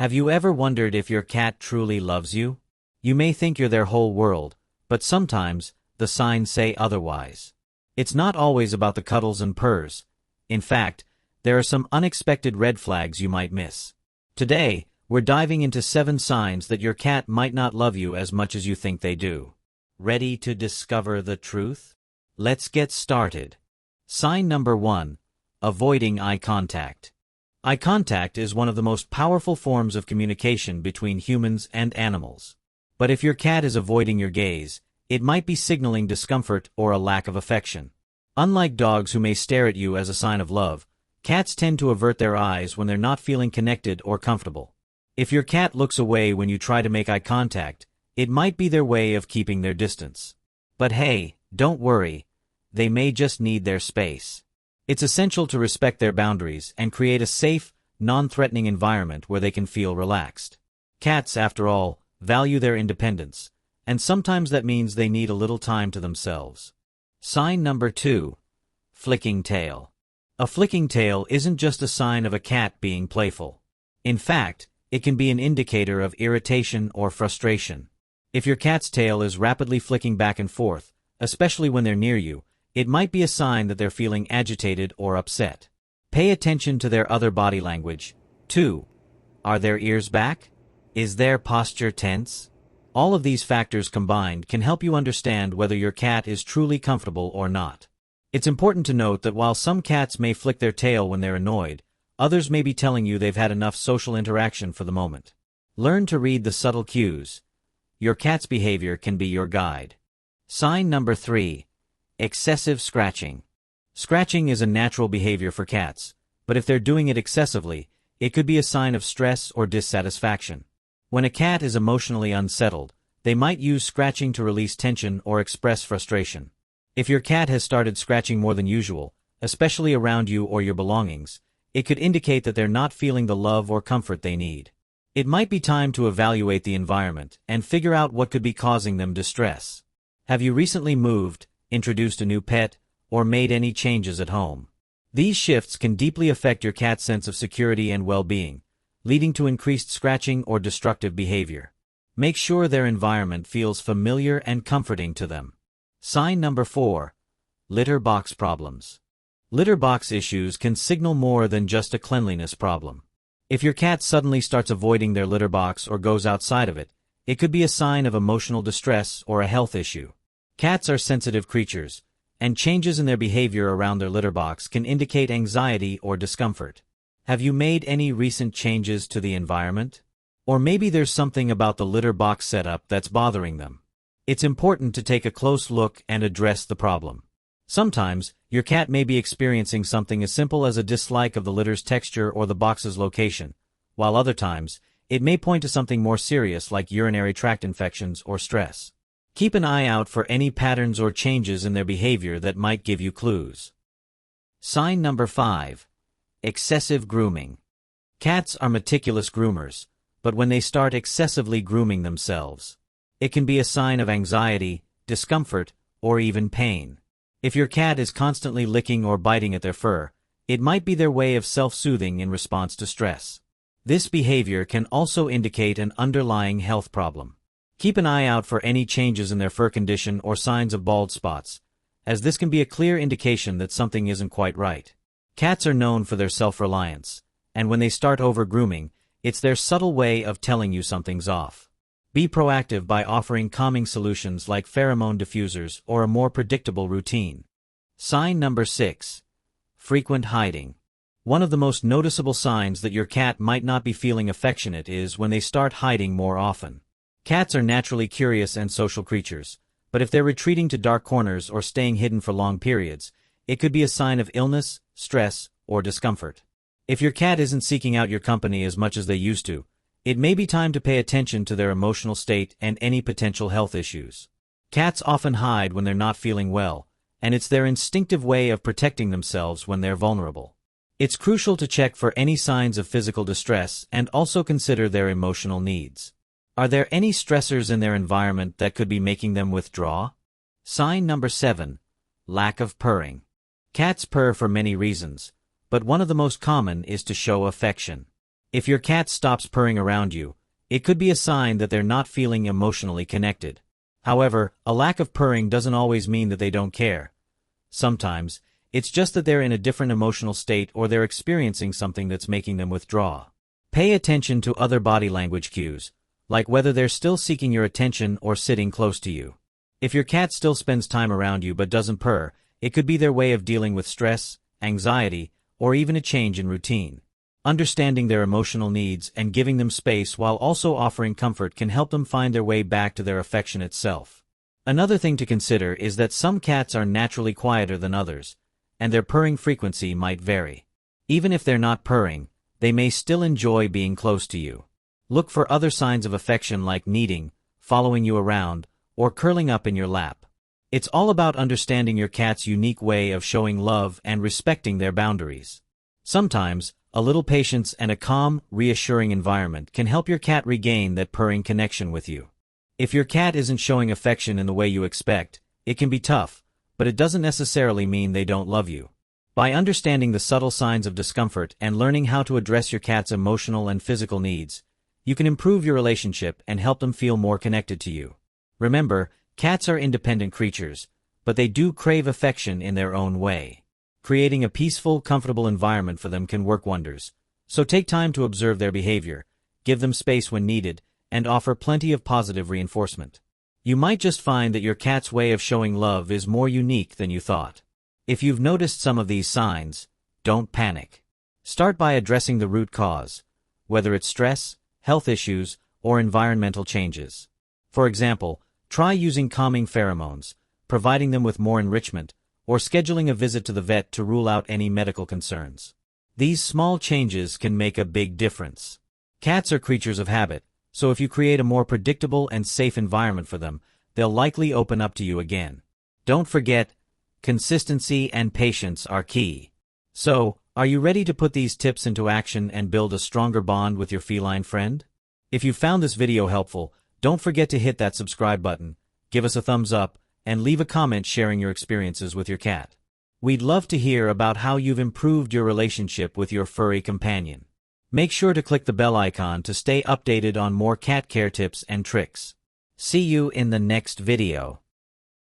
Have you ever wondered if your cat truly loves you? You may think you're their whole world, but sometimes, the signs say otherwise. It's not always about the cuddles and purrs. In fact, there are some unexpected red flags you might miss. Today, we're diving into 7 signs that your cat might not love you as much as you think they do. Ready to discover the truth? Let's get started. Sign number 1. Avoiding eye contact. Eye contact is one of the most powerful forms of communication between humans and animals. But if your cat is avoiding your gaze, it might be signaling discomfort or a lack of affection. Unlike dogs who may stare at you as a sign of love, cats tend to avert their eyes when they're not feeling connected or comfortable. If your cat looks away when you try to make eye contact, it might be their way of keeping their distance. But hey, don't worry, they may just need their space. It's essential to respect their boundaries and create a safe, non-threatening environment where they can feel relaxed. Cats, after all, value their independence, and sometimes that means they need a little time to themselves. Sign number 2. Flicking tail. A flicking tail isn't just a sign of a cat being playful. In fact, it can be an indicator of irritation or frustration. If your cat's tail is rapidly flicking back and forth, especially when they're near you, it might be a sign that they're feeling agitated or upset. Pay attention to their other body language. 2. Are their ears back? Is their posture tense? All of these factors combined can help you understand whether your cat is truly comfortable or not. It's important to note that while some cats may flick their tail when they're annoyed, others may be telling you they've had enough social interaction for the moment. Learn to read the subtle cues. Your cat's behavior can be your guide. Sign number 3. Excessive scratching. Scratching is a natural behavior for cats, but if they're doing it excessively, it could be a sign of stress or dissatisfaction. When a cat is emotionally unsettled, they might use scratching to release tension or express frustration. If your cat has started scratching more than usual, especially around you or your belongings, it could indicate that they're not feeling the love or comfort they need. It might be time to evaluate the environment and figure out what could be causing them distress. Have you recently moved, introduced a new pet, or made any changes at home? These shifts can deeply affect your cat's sense of security and well-being, leading to increased scratching or destructive behavior. Make sure their environment feels familiar and comforting to them. Sign number 4. Litter box problems. Litter box issues can signal more than just a cleanliness problem. If your cat suddenly starts avoiding their litter box or goes outside of it, it could be a sign of emotional distress or a health issue. Cats are sensitive creatures, and changes in their behavior around their litter box can indicate anxiety or discomfort. Have you made any recent changes to the environment? Or maybe there's something about the litter box setup that's bothering them. It's important to take a close look and address the problem. Sometimes, your cat may be experiencing something as simple as a dislike of the litter's texture or the box's location, while other times, it may point to something more serious like urinary tract infections or stress. Keep an eye out for any patterns or changes in their behavior that might give you clues. Sign number 5. Excessive grooming. Cats are meticulous groomers, but when they start excessively grooming themselves, it can be a sign of anxiety, discomfort, or even pain. If your cat is constantly licking or biting at their fur, it might be their way of self-soothing in response to stress. This behavior can also indicate an underlying health problem. Keep an eye out for any changes in their fur condition or signs of bald spots, as this can be a clear indication that something isn't quite right. Cats are known for their self-reliance, and when they start over-grooming, it's their subtle way of telling you something's off. Be proactive by offering calming solutions like pheromone diffusers or a more predictable routine. Sign number 6. Frequent hiding. One of the most noticeable signs that your cat might not be feeling affectionate is when they start hiding more often. Cats are naturally curious and social creatures, but if they're retreating to dark corners or staying hidden for long periods, it could be a sign of illness, stress, or discomfort. If your cat isn't seeking out your company as much as they used to, it may be time to pay attention to their emotional state and any potential health issues. Cats often hide when they're not feeling well, and it's their instinctive way of protecting themselves when they're vulnerable. It's crucial to check for any signs of physical distress and also consider their emotional needs. Are there any stressors in their environment that could be making them withdraw? Sign number 7. Lack of purring. Cats purr for many reasons, but one of the most common is to show affection. If your cat stops purring around you, it could be a sign that they're not feeling emotionally connected. However, a lack of purring doesn't always mean that they don't care. Sometimes, it's just that they're in a different emotional state or they're experiencing something that's making them withdraw. Pay attention to other body language cues, like whether they're still seeking your attention or sitting close to you. If your cat still spends time around you but doesn't purr, it could be their way of dealing with stress, anxiety, or even a change in routine. Understanding their emotional needs and giving them space while also offering comfort can help them find their way back to their affectionate self. Another thing to consider is that some cats are naturally quieter than others, and their purring frequency might vary. Even if they're not purring, they may still enjoy being close to you. Look for other signs of affection like kneading, following you around, or curling up in your lap. It's all about understanding your cat's unique way of showing love and respecting their boundaries. Sometimes, a little patience and a calm, reassuring environment can help your cat regain that purring connection with you. If your cat isn't showing affection in the way you expect, it can be tough, but it doesn't necessarily mean they don't love you. By understanding the subtle signs of discomfort and learning how to address your cat's emotional and physical needs, you can improve your relationship and help them feel more connected to you. Remember, cats are independent creatures, but they do crave affection in their own way. Creating a peaceful, comfortable environment for them can work wonders. So take time to observe their behavior, give them space when needed, and offer plenty of positive reinforcement. You might just find that your cat's way of showing love is more unique than you thought. If you've noticed some of these signs, don't panic. Start by addressing the root cause, whether it's stress, health issues, or environmental changes. For example, try using calming pheromones, providing them with more enrichment, or scheduling a visit to the vet to rule out any medical concerns. These small changes can make a big difference. Cats are creatures of habit, so if you create a more predictable and safe environment for them, they'll likely open up to you again. Don't forget, consistency and patience are key. So, are you ready to put these tips into action and build a stronger bond with your feline friend? If you found this video helpful, don't forget to hit that subscribe button, give us a thumbs up, and leave a comment sharing your experiences with your cat. We'd love to hear about how you've improved your relationship with your furry companion. Make sure to click the bell icon to stay updated on more cat care tips and tricks. See you in the next video.